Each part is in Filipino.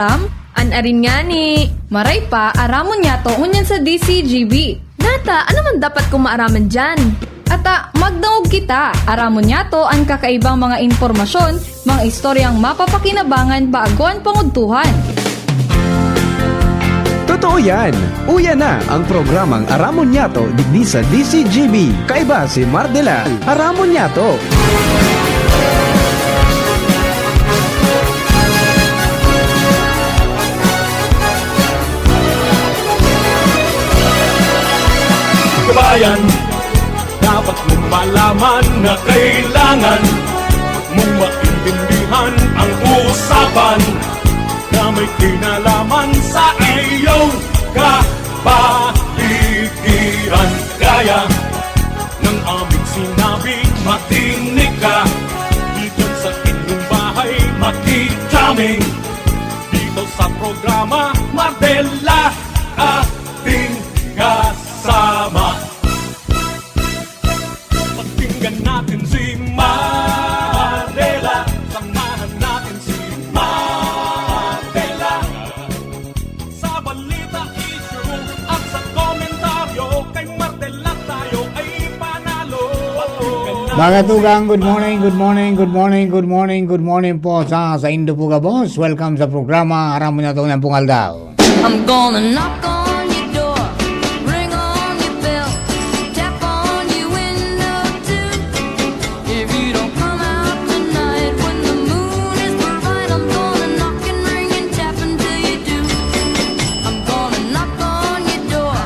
An arin nga ni. Maray pa, aramon niya to unyan sa DCGB. Nata, ano man dapat kong maaraman dyan? Ata, magdangog kita. Aramon niya to ang kakaibang mga informasyon, mga istoryang mapapakinabangan bago ang pangudtuhan. Totoo yan! Uya na ang programang Aramon Nyato digdi sa DCGB. Kaiba si Mardela, Aramon Nyato. Kabayan, dapat mong malaman na kailangan mong maintindihan ang usapan na may kinalaman sa iyong kapaligiran. Gaya ng aming sinabi, makinig ka dito sa inyong bahay, makichaming dito sa programa Mardela, ating kasama. Pakinggan natin si Mardela, samahan natin si Mardela. Sa balita, issue at sa komentaryo, kay Mardela tayo ay panalo. Mga tugang, good morning, good morning, good morning, good morning, good morning po sa Indo po ka, boss. Welcome sa programa Aramon Nyato ng Pungaldaw. I'm gonna knock on your door, ring on your bell, tap on your window too. If you don't come out tonight when the moon is bright, I'm gonna knock and ring and tap until you do. I'm gonna knock on your door,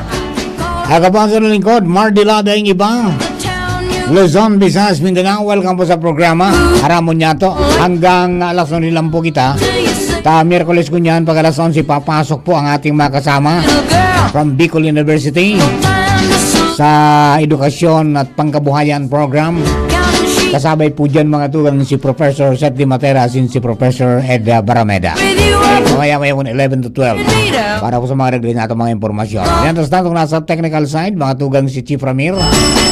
call Ako po ang sa lingkod, Mardela daing iba. the town you Luzon, Visayas, Mindanao, welcome po sa programa Aramon Nyato. Hanggang alas 11 lang po kita. till you say, Miyerkules ko niyan, pag alas 11, papasok po ang ating mga kasama little girl, from Bicol University time to slow sa edukasyon at pangkabuhayan program. count and sheep Kasabay po dyan mga tugang si Professor Seth Di Matera, si Professor Ed Barameda. with you every Mamaya 11 to 12. leader. Para po sa mga regli natin mga impormasyon. Yan, tapos natong nasa technical side, mga tugang si Chief Ramir.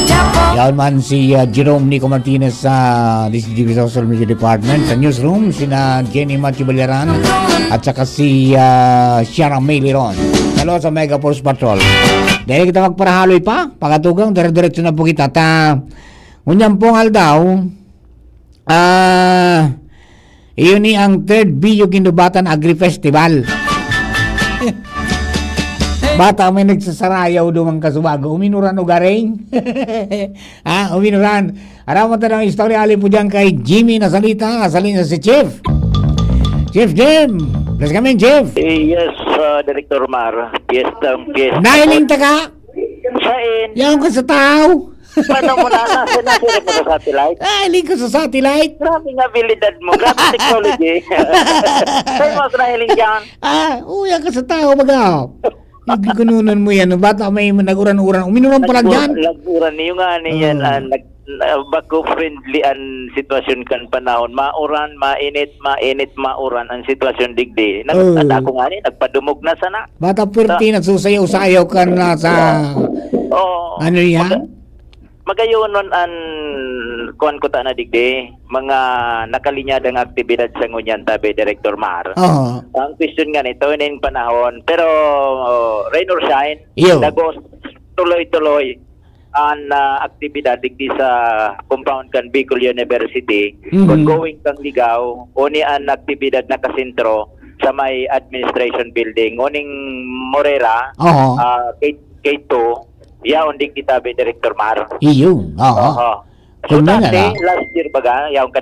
Tap on Yan man si Jerome Nico Martinez sa DCGB Social Media Department. Sa newsroom, sina Jenny Machi Baliaran at saka si Ciara May Liron. Hello sa Mega Force Patrol. Dahil kita magparahaloy pa, pagatugang, dire-diretso na po kita. Ngunyan pong aldaw, iyon ni ang third Biyo Ginubatan Agri Festival. Bata may nagsasarayaw dumang kasubago. Uminuran o garing. Uminuran. Aram mo tanong istorya alin po dyan kay Jimmy na salita. Asalin na si Chief. Chief Jim. Please come in, Chief. Yes, Director Mar. Piyesta. Nahiling ta ka. Sain. Yaw ko sa tao. Paano mo na nasa mo sa satellite? Nahiling ko sa satellite. Grabe nga abilidad mo. Grabe technology. Sa'yo mo nahiling dyan. Uya ka sa tao baga. Hindi kununan mo yan. Bata may nag-uran-uran. Uminuran pa lang dyan. Laguran niyo nga niyan. Bako friendly ang sitwasyon kan panahon. Mauran, mainit, mauran ang sitwasyon digdi. At ako nga ni, nagpadumog na sana. Bata pwerte nagsusayaw-sayaw ka na sa... Oo. Ano yan? Magayon nun ang kuan ko ta na digdi, mga nakalinyadang aktibidad sa ngunyan tabi Director Mar. Oo. Ang question nga nito ning panahon, pero rain or shine, Iyo. dagos tuloy-tuloy ang aktibidad digdi sa compound kan Bicol University. Mhm. Ongoing kang ligaw, uni ang aktibidad na kasentro sa may administration building, uning Morera, Oo. K2, yaon di kita be Director Mar. Iyon. Oo. So Kung na dati, nga. last year baga, yaon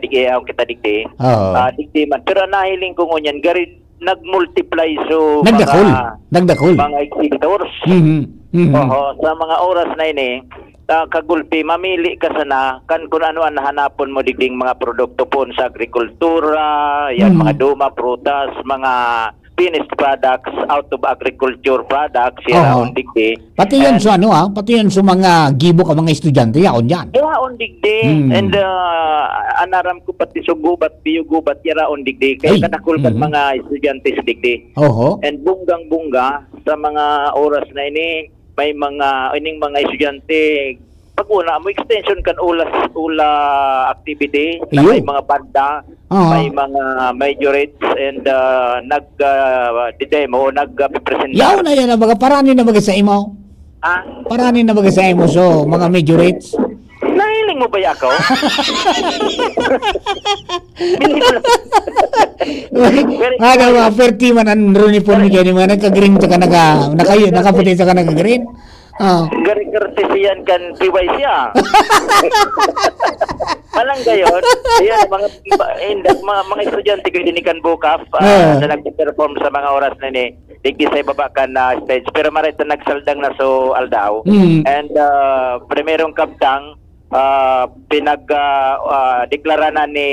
kita digdi. Oo. Digdi man. Pero nahiling ko ngunyan, gari nag-multiply so Nagdakol. Nagdakol. mga exhibitors. Mhm. Mhm. Sa mga oras na ini, kagulpi, mamili ka sana kan kung ano ang hanapon mo digding mga produkto po sa agrikultura, yan mga duma, prutas, mga finished products out of agriculture products, yan Oo. ang digdi. Pati yan sa ano pati yan sa mga gibo ka mga estudyante, yaon yan. Yaraon digdi. And anaram ko pati sugubat, piyugubat, yaraon digdi. Kaya Ay. kadakul kan mga estudyante sa digdi. Oho. And bunggang-bungga sa mga oras na ini, may mga ining mga estudyante pag una mo extension kan ula activity sa Iyo. may mga banda may mga majorates and nag-demo, nag-present. Yaw na yan, baga parani na baga sa imo. Parani na baga sa imo, so mga majorates. Nahiling mo ba ako? Aga mga perti man ang uniform ni Kenny, mga nagka-green sa ka nakaputi sa ka nagka-green. Gari kartesiyan kan PYC Malang gayon, ayan, mga estudyante ko dinikan bukaf na nag-perform sa mga oras na ni digdi sa ibaba ka na stage pero marito nagsaldang na so aldaw and primerong kaptang deklara na ni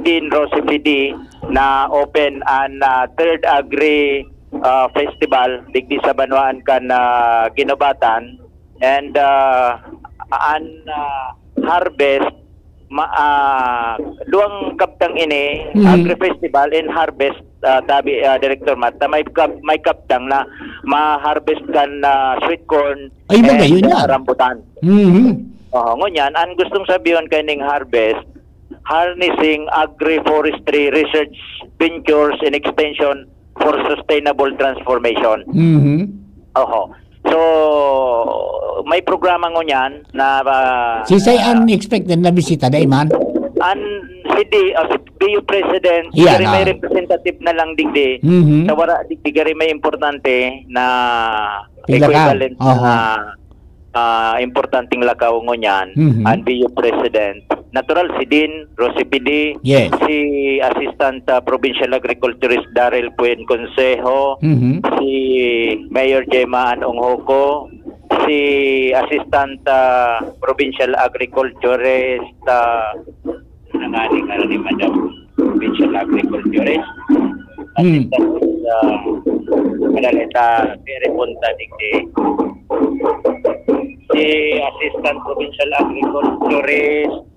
Dean Rosie PD na open an third Agri festival digdi sa Banwaan kan Ginobatan and harvest duang kaptang ini Agri Festival and harvest tabi Director Matt may kaptang na ma-harvest kan sweet corn Ay, ba yun yan? rambutan. Ngunyan ang gustong sabihin kaning harvest harnessing agroforestry research ventures and extension for sustainable transformation. So may programa ngunyan na Sisay unexpected na bisita day man. si BU President, Yeah, gari may representative na lang digdi. Sa wara digdi gari may importante na Pila ka? equivalent na importanteng lakaw ngunyan ang BU President. Natural si Dean Rosie PD, Yes. si Assistant Provincial Agriculturist Daryl Puen Consejo, si Mayor Gemma Anong Hoko, si Assistant Provincial Agriculturist nangaling ni Madam Provincial Agriculturist, Assistant Madaleta Pere Punta Digdi, si Assistant Provincial Agriculturist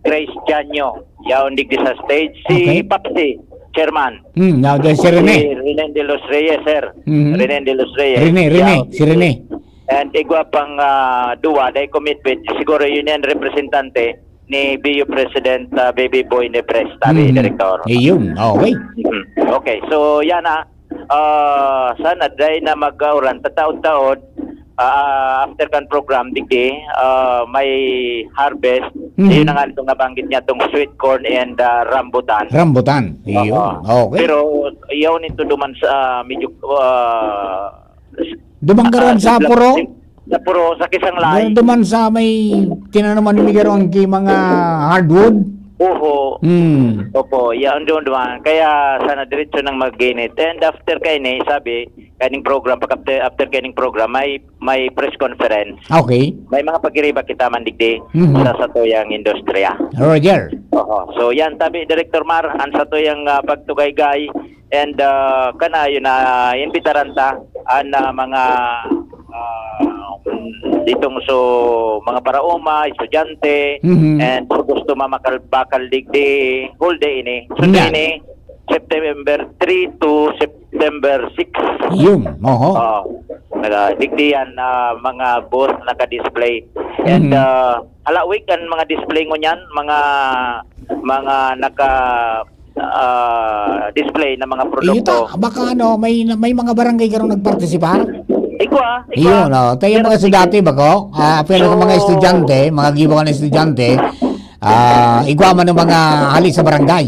Grace Janyo, yaon digdi sa stage, si Okay. Papsi Chairman. Now there's si Rene. Si Rene de los Reyes, sir. Rene de los Reyes. Rene, Yaw, si Rene. And igwa pang duwa, dahil commitment, siguro yun yan representante ni BU President Baby Boy Nepres, tabi, Director. Ayun, okay. Okay, so yan sana dahil na mag-auran, tataon-taon, after kan program, digdi, may harvest, yun ang itong nabanggit niya, itong sweet corn and rambutan. Rambutan. Ayun, okay. Pero yaw nito duman sa medyo Dumanggaran sa puro. Sa puro sa kisang lahi. Duman sa may tinanaman ni Garon kay mga hardwood. Oho. Opo, yaon doon duman. Kaya sana diretso nang mag-ginit. And after kaini, sabi, kaning program, after kaning program, may press conference. Okay. May mga pagiriba kita mandigdi sa satuyang industriya. Roger. Oho. So yan, tabi, Director Mar, ang satuyang pagtugay-gay and kana yun na imbitaran ta ang mga ditong so mga paraoma, estudyante, and so gusto mamakal-bakal digdi whole day ini. So ini September 3 to September 6. Yun, oho. Digdi yan mga booth naka-display. And halawig ang mga display ngunyan, mga naka display na mga produkto. Baka may mga barangay karon nagpartisipa. Igwa. Iyon, tayo mga estudyante bako. Pero mga estudyante, mga gibakan na estudyante, igwa man ng mga hali sa barangay.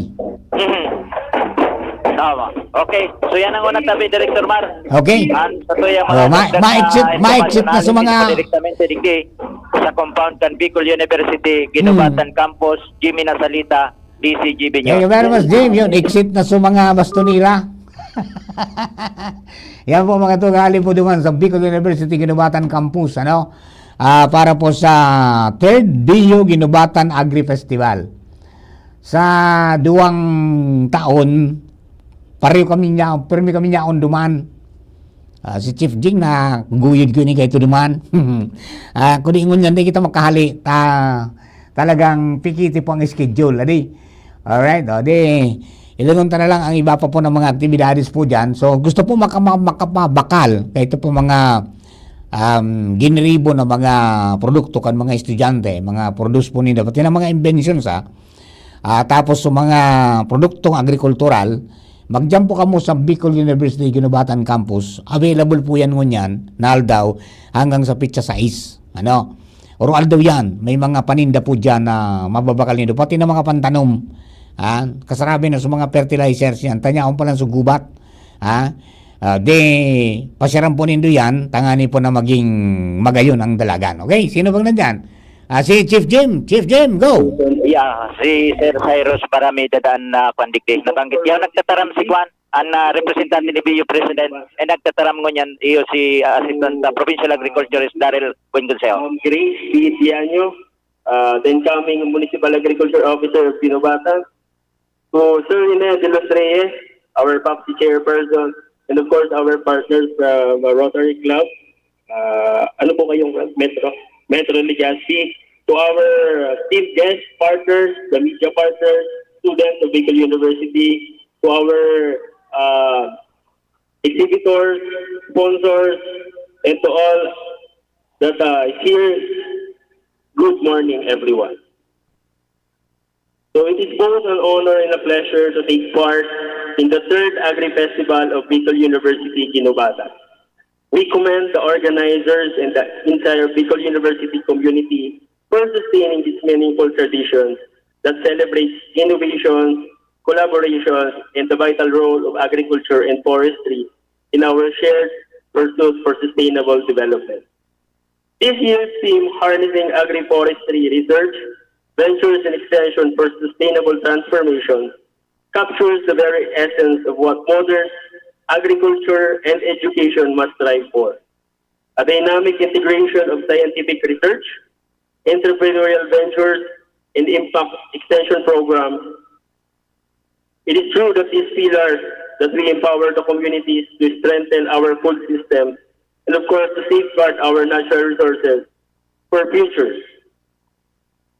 Tama. Okay. So yan ang unang tabi, Director Mar. Okay. Sa to yung mga ma-exit na sa mga direktamente digdi sa compound kan Bicol University, Ginobatan Campus, Jimmy Nasalita, DCGB nyo. Thank you very much, Jim. Yun, exit na sa mga bastonira. Yan po mga tugali po duman sa Bicol University Ginobatan Campus, ano? Para po sa 3rd BU Ginobatan Agri Festival. Sa duwang taon, pareho kami niya on duman. Si Chief Jing na guyod ko ni kayo duman. Kung ingon yan, di kita makahali. Talagang pikiti po ang schedule. Adi? Alright, di ilangon na lang ang iba pa po ng mga aktibidades po dyan. So, gusto po makapabakal. Kaya ito po mga ginribo na mga produkto kan mga estudyante, mga produce po nila, pati na mga inventions tapos sa mga produktong agrikultural, mag-jump po kamo sa Bicol University Ginubatan Campus. Available po yan ngunyan, naldaw, hanggang sa pitsa 6. Ano? Oral daw yan. May mga paninda po dyan na mababakal nito. Pati na mga pantanom. Kasarabi na sa mga fertilizers yan. Tanyaon pa lang sa gubat. Pasyaran po nindo yan. Tangani po na maging magayon ang dalagan. Okay? Sino bang nandyan? Si Chief Jim. Chief Jim, go! Yeah, si Sir Cyrus Parami dadaan na kwandigdi. Nabanggit yan, nagtataram si Juan, ang representante ni BU President, nagtataram ngunyan iyo si Assistant Provincial Agriculturist Daryl Buengonseo. Grace Pietiano, the incoming Municipal Agriculture Officer of Ginubatan, to Sir Ine de los Reyes, our PAPSI Chairperson, and of course our partners from Rotary Club, ano po kayong Metro Legazpi, to our team guest partners, the media partners, students of Bicol University, to our exhibitors, sponsors, and to all that is here, good morning everyone. So it is both an honor and a pleasure to take part in the third Agri-Festival of Bicol University Ginubatan. We commend the organizers and the entire Bicol University community for sustaining these meaningful traditions that celebrate innovation, collaboration, and the vital role of agriculture and forestry in our shared pursuit for sustainable development. This year's theme, Harnessing Agri-Forestry Research, Ventures and Extension for Sustainable Transformation, captures the very essence of what modern agriculture and education must strive for. A dynamic integration of scientific research, entrepreneurial ventures, and impact extension programs. It is through that these pillars that we empower the communities to strengthen our food systems and of course to safeguard our natural resources for future.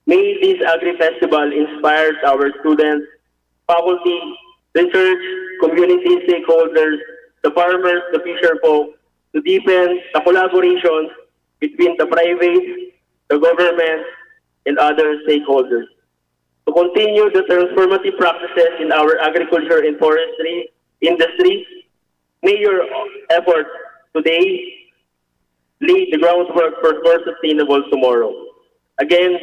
May this Agri-Festival inspires our students, faculty, research, community stakeholders, the farmers, the fisher folk, to deepen the collaborations between the private, the government, and other stakeholders. To continue the transformative practices in our agriculture and forestry industry, may your efforts today lay the groundwork for more sustainable tomorrow. Again,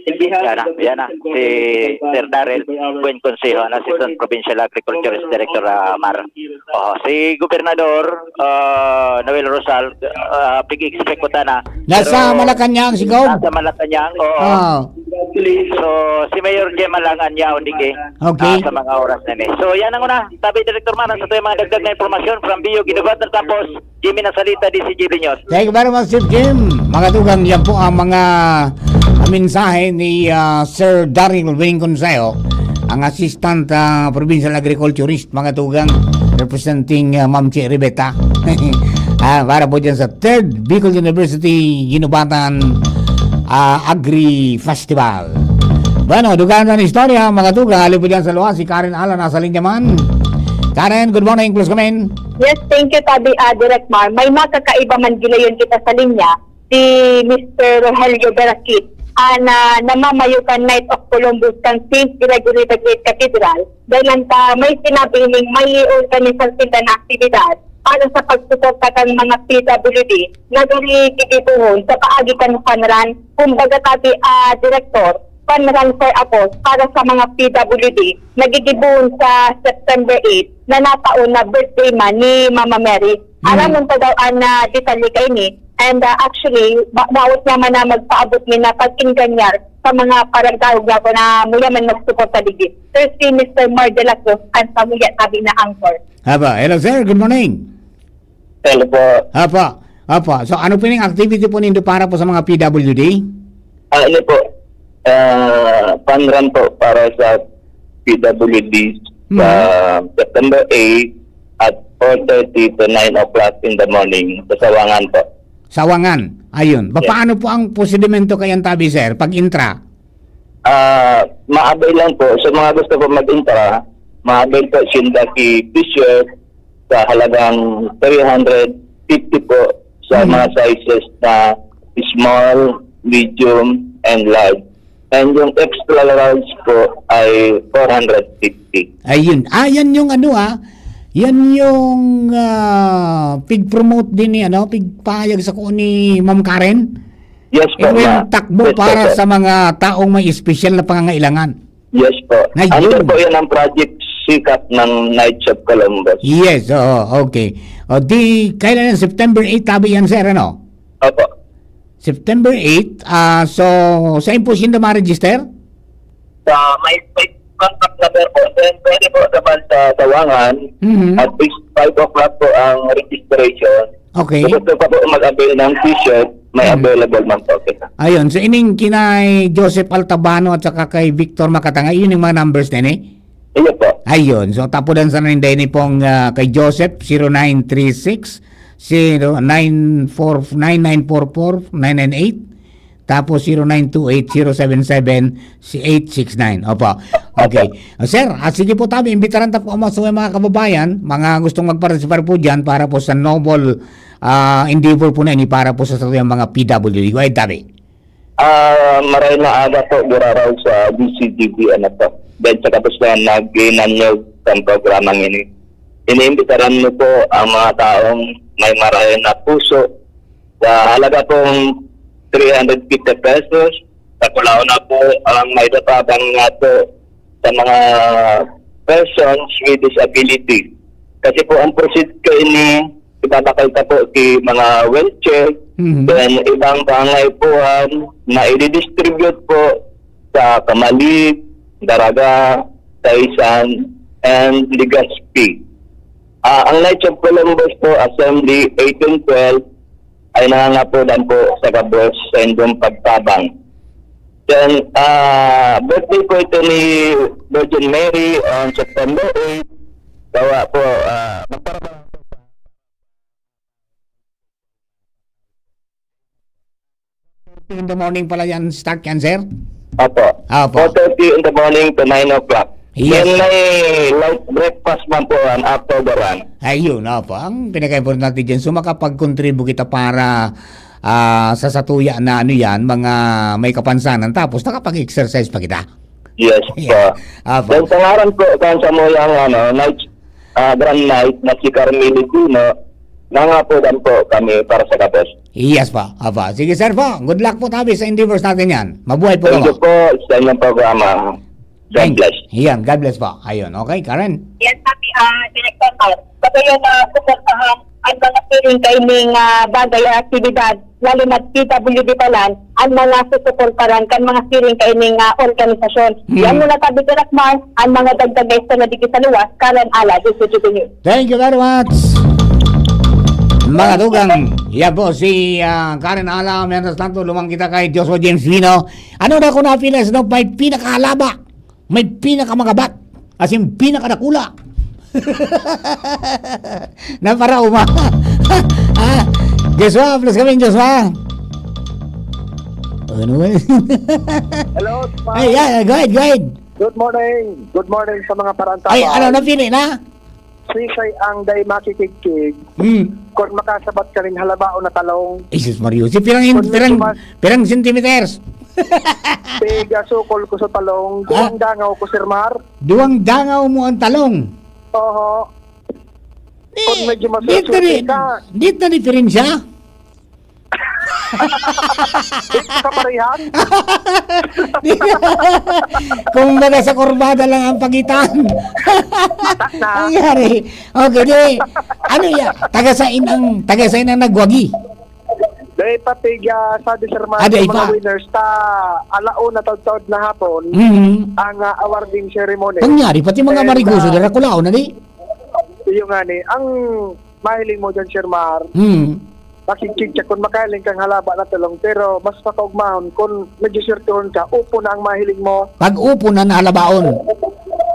in behalf of the Yan na, si Sir Daryl Buengonseo, ang Assistant Provincial Agriculturist Director Mar. Si Gobernador Noel Rosal, pig-expect ko na. Nasa Malacanang si Gob. Nasa Malacanang, oo. Oh. So, si Mayor Gemma lang ang yaon dige Okay. sa mga oras na ni. So, yan ang una. Tabi Director Maran sa mga dagdag na informasyon from BU Ginubatan Campus, Jimmy Nasalita, DCGB News. Thank you very much, Chief Jim. Mga tugang, yan po ang mga mensahe ni Sir Daryl Buengonseo, ang Assistant Provincial Agriculturist, mga tugang, representing Ma'am Che Ribeta. Para po dyan sa 3rd Bicol University Ginubatan Agri-Festival. Bueno, dugaan na ng istorya, mga tugang, halip po dyan sa luwa, si Karen Ala, nasa linya man. Karen, good morning, please come in. Yes, thank you, Tabi Direct Mar. May makakaiba man gilayon kita sa linya, si Mr. Rogelio Berakit, na namamayukan Knight of Columbus kang St. Gregory the Great Cathedral. Dahil may sinabiling may organisasyon na aktibidad para sa pagsuporta kang mga PWD na dari kikipuhon sa paagi kan panran, kumbaga Tabi Director, panran for Apos para sa mga PWD nagigibuhon sa September 8 na nataon na birthday man ni Mama Mary. Alam mo daw na detalye kay ni. And actually, bawat naman na magpaabot ni na pag-inganyar sa mga paragdahog na ko na mula man mag-support sa ligid. Sir, si Mr. Mar de la Cruz ang pamuya Tabi na angkor. Hello sir, good morning. Hello po. So ano po yung activity po nindo para po sa mga PWD? Ano po, panran po para sa PWD sa September 8 at 4:30 to 9 o'clock in the morning sa Sawangan po. Sawangan. Ayun. Paano po ang prosedimento kayan Tabi, sir, pag intra? Maabay lang po. Sa mga gusto po mag-intra, maabay po Shindaki t-shirt sa halagang 350 po sa mga sizes na small, medium, and large. And yung extra large po ay 450. Ayun. Yan yung ano yan yung pig-promote din ni pigpahayag sa ko ni Ma'am Karen. Yes po, Yung takbo Yes po, para sir. sa mga taong may espesyal na pangangailangan. Yes po. Ayun. Ano po yan ang project sikat ng Night of Columbus? Yes, okay. Kailan yan? September 8 tabi yan, sir, ano? Opo. September 8, so saan po siya na ma-register? May contact number po. Then pwede po naman sa Tawangan. Mhm. At least 5 o'clock po ang registration. Okay. Kung gusto pa po mag-avail ng t-shirt, may available man po. Okay. Ayun, so ining kinay Joseph Altabano at saka kay Victor Makatanga, yun yung mga numbers na Iyo po. Ayun, so tapudan sa nang ni pong kay Joseph 0936 0944-9944-998 tapos 0928-077-869. Opo. Okay. Sir, sige po tabi, imbitaran ta po ang mga kababayan, mga gustong magparticipar po dyan para po sa noble endeavor po na ini para po sa mga PWD. Go ahead, tabi. Maray na aga po, guraraw sa DCGB, ano po. Dahil sa kapos na nag-inan nyo ang programang ini. Iniimbitaran mo po ang mga taong may maray na puso sa halaga pong 350 pesos. Sa kulao na po ang may databang nga po sa mga persons with disability. Kasi po ang proceed ko ini, ibabakay ka po kay mga wheelchair, then ibang pangaipuhan na i-distribute po sa Kamalig, Daraga, Taisan, and Legazpi. Ang Knights of Columbus po, Assembly 1812, ay nangangapudan po sa Cabos sa Indong Pagtabang. Then, birthday po ito ni Virgin Mary on September 8. Gawa po, magparabang po sa In the morning pala yan, start yan, sir? Apo. Apo. 4:30 in the morning to 9 o'clock. Yes. Then may light breakfast man po after the run. Ayun, opo. Ang pinaka-importante dyan, so makapag-contribute kita para sa satuya na mga may kapansanan, tapos nakapag-exercise pa kita. Yes Yeah. po. Apo. Then pangaran po kan sa mo yung night, grand night na si Carmelo Dino, nangapudan po kami para sa Cabos. Yes pa, apa. Sige sir po, good luck po tabi sa endeavors natin yan. Mabuhay po Thank you kayo. po sa inyong programa. God bless. Yan, God bless po. Ayun, okay, Karen? Yan sabi, Director Mar, pati yung suportahan ang mga piling kaining bagay at aktibidad, lalo na PWD palan, ang mga susuportahan kan mga piling kaining organisasyon. Yan muna sabi, Director Mar, ang mga dagdagay sa nadigit sa luwas, Karen Ala, DCGB News. Thank you very much. Mga tugang, yan po si Karen Ala, mientras tanto lumang kita kay Joshua James Vino. Ano na ko na-feelings, no? May pinakahalaba, may pinakamagabat, as in pinakadakula. Na para Joshua, plus kami Joshua. Ano ba? Hello, Ay, go ahead. Good morning. Good morning sa mga parantaba. Ay, ano na pili na? Sisay ang day makikigkig. Kung makasabat ka rin halabao na talong, Jesus Mario, si pirang centimeters. tiga sukol ko sa talong, duwang dangaw ko sirmar. Duwang dangaw mo ang talong. Oho. Kung medyo Dito masusuti ka, na diferensya. kaparihan. Kung baga sa kurbada lang ang pagitan. Ang yari. Okay, di. Ano yan? Tagasain ang nagwagi. Day patiga sa disirmar Day sa pa. mga winners ta alao na taod-taod na hapon ang awarding ceremony. Ang yari, pati mga And, mariguso, dara kulao na di. Yung nga ni, ang mahiling mo dyan, Sirmar, makikigya kung makahiling kang halaba na talong, pero mas makaugmahon kung medyo sirtuhon ka, upo na ang mahiling mo, Pag upo na halabaon.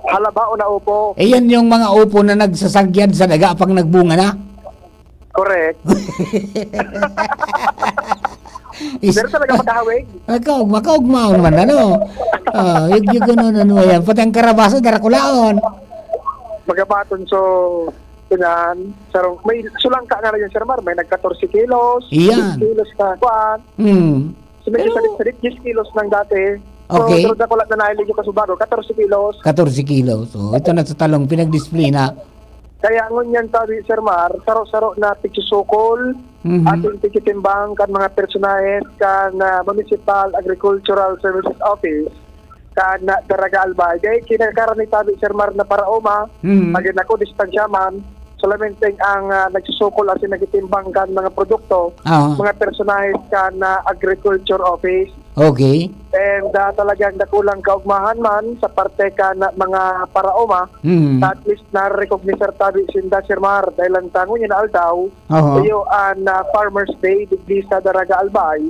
halabao na upo. Eh yan yung mga upo na nagsasagyad sa daga pag nagbunga na. Correct. Pero talaga makahawig. Makaugmaon man, ano? Yung gano'n, yan. Pati ang karabasa, darakulaon. Magabaton so, tunan, sarong, may sulangka nga na yun, Sir Mar, may nag-14 kilos, Iyan. 10 kilos na kuwan. So medyo salit-salit, 10 kilos ng dati. Okay. So, dako lang na nailig yung kasubago, 14 kilos. 14 kilos. So, ito na sa talong pinag-display na. Kaya ngunyan tabi, Sir Mar, saro-saro na tikisukol, ating tikitimbang kan mga personahes kan Municipal Agricultural Services Office, kan Daraga Albay. Kaya kinakaroon ni tabi, Sir Mar, na para uma, maging ako distansyaman, solamente ang nagsusukol at nagitimbang kan mga produkto, mga personahes kan Agriculture Office. Okay. And talagang nakulang kaugmahan man sa parte ka na mga paraoma, at least na-recognize tabi sinda Sir Mar dahil ang tango niya na aldaw, tayo ang Farmers Day digdi sa Daraga Albay.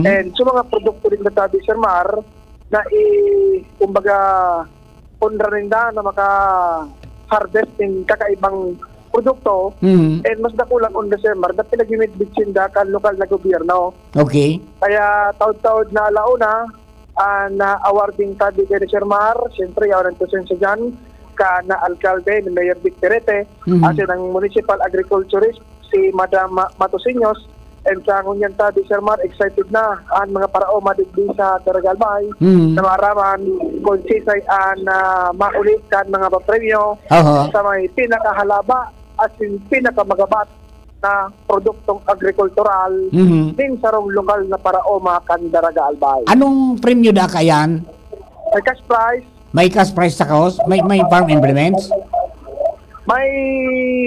And sa mga produkto din na tabi Sir Mar, na kumbaga punra rinda na maka-harvest ng kakaibang produkto, and mas nakulang on December na pinag-imit sinda kan lokal na gobyerno. Okay. Kaya taod-taod na alauna, na awarding tabi kay Sir Mar, siyempre yawan ang tusensya dyan, ka na alkalde ni Mayor Vic Terete, at ng municipal agriculturist, si Madam Matosiños, and sa ngunyan tabi Sir Mar, excited na ang mga paraoma digdi sa Daragalbay, na maraman kung sisay ang maulit kan mga papremyo sa may pinakahalaba at pinakamagabat na produktong agrikultural din sa lokal na paraoma kan Daraga Albay. Anong premyo da kayan? May cash prize, May cash prize sa kaos? May farm implements? may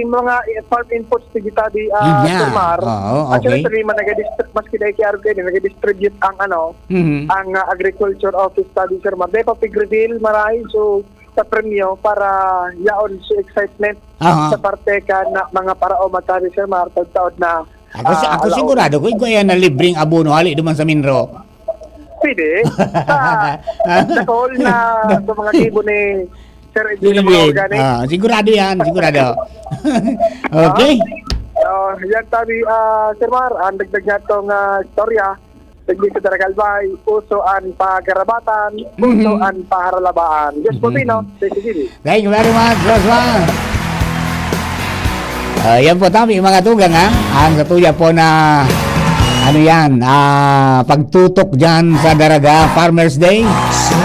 mga farm inputs digita di Yeah. Sir Mar. Oo, okay. Actually, mas kinay KRK din, nag-distribute ang ang Agriculture Office tabi Sir Mar. May papig-reveal maray, so sa premyo para yaon si excitement sa parte ka na mga paraoma tabi Sir Mar, taod na Ako sigurado ko yan na libreng abono hali duman sa Minro. pwede. Sa call na sa mga kibo ni Sir Edwin Organic. Sigurado yan, sigurado. Okay. Yan tabi Sir Mar, ang dagdag nga itong istorya, dagdag sa Daragalbay, uso ang pagarabatan, uso ang paharalabaan. Yes po, Pino. Thank you very much, Joshua. Yan po tabi mga tugang ang katuya po na pagtutok dyan sa Daraga Farmers Day.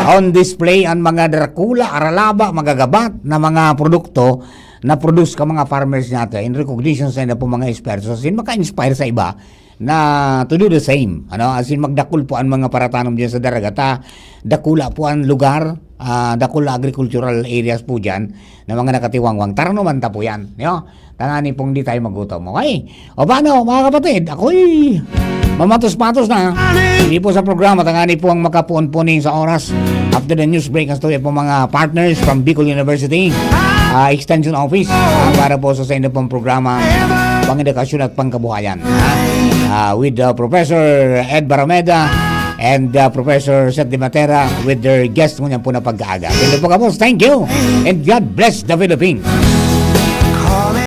On display ang mga Dracula, aralaba, magagabat na mga produkto na produce ka mga farmers natin in recognition sa na po mga experts. So, maka-inspire sa iba na to do the same. As in magdakul po ang mga paratanom dyan sa Daraga. Dakula po ang lugar, dakula agricultural areas po dyan na mga nakatiwangwang. Tara naman ta po yan. Tangani pong di tayo magutom. Okay? O paano mga kapatid? Ako'y mamatos-patos na. Hindi po sa programa. Tangani po ang makapuon-punin sa oras. After the news break, ang story po mga partners from Bicol University Extension Office para po sa inyo pong programa Pangedukasyon at Pangkabuhayan with Professor Ed Barameda and Professor Seth De Matera with their guest mo niyan po na pag-aaga. Thank you and God bless the Philippines.